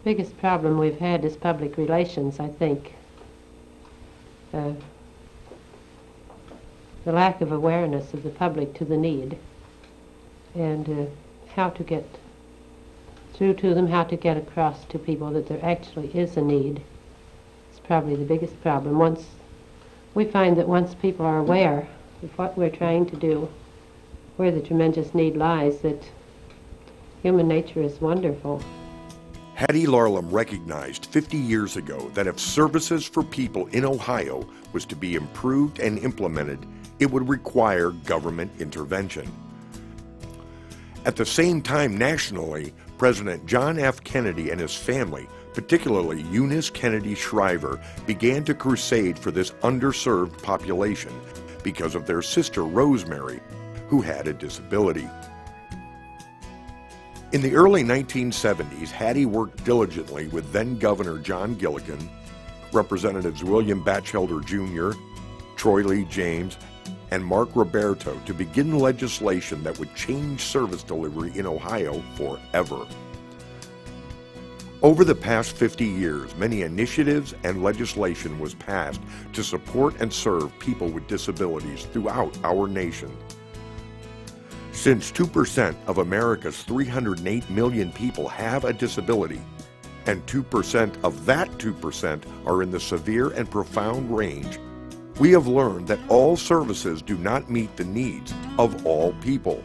Biggest problem we've had is public relations, I think. The lack of awareness of the public to the need, and how to get through to them, how to get across to people that there actually is a need. It's probably the biggest problem. We find that once people are aware of what we're trying to do, where the tremendous need lies, that human nature is wonderful. Hattie Larlam recognized 50 years ago that if services for people in Ohio was to be improved and implemented, it would require government intervention. At the same time, nationally, President John F. Kennedy and his family, particularly Eunice Kennedy Shriver, began to crusade for this underserved population because of their sister Rosemary, who had a disability. In the early 1970s, Hattie worked diligently with then-Governor John Gilligan, Representatives William Batchelder Jr., Troy Lee James, and Mark Roberto to begin legislation that would change service delivery in Ohio forever. Over the past 50 years, many initiatives and legislation was passed to support and serve people with disabilities throughout our nation. Since 2% of America's 308 million people have a disability, and 2% of that 2% are in the severe and profound range, we have learned that all services do not meet the needs of all people.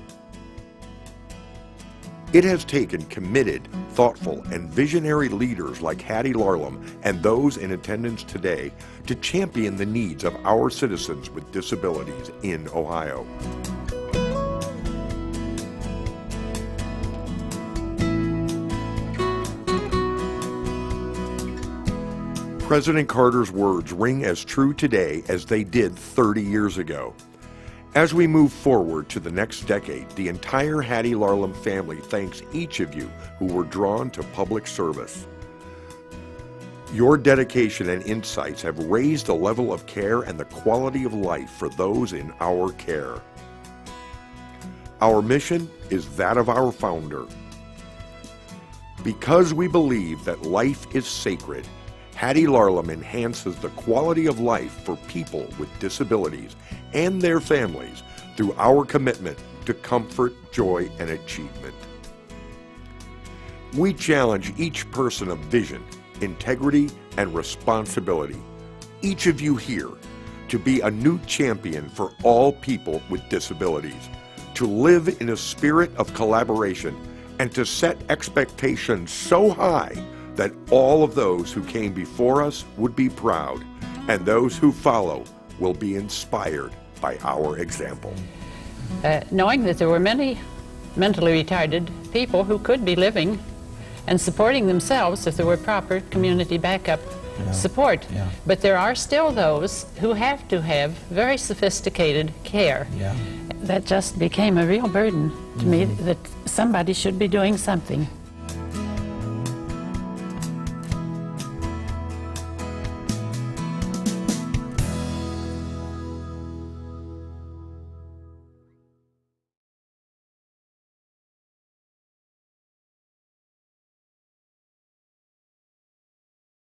It has taken committed, thoughtful, and visionary leaders like Hattie Larlam and those in attendance today to champion the needs of our citizens with disabilities in Ohio. President Carter's words ring as true today as they did 30 years ago. As we move forward to the next decade, the entire Hattie Larlam family thanks each of you who were drawn to public service. Your dedication and insights have raised the level of care and the quality of life for those in our care. Our mission is that of our founder. Because we believe that life is sacred, Hattie Larlam enhances the quality of life for people with disabilities and their families through our commitment to comfort, joy, and achievement. We challenge each person of vision, integrity, and responsibility, each of you here, to be a new champion for all people with disabilities, to live in a spirit of collaboration, and to set expectations so high that all of those who came before us would be proud, and those who follow will be inspired by our example. Knowing that there were many mentally retarded people who could be living and supporting themselves if there were proper community backup support. But there are still those who have to have very sophisticated care. That just became a real burden to me, that somebody should be doing something.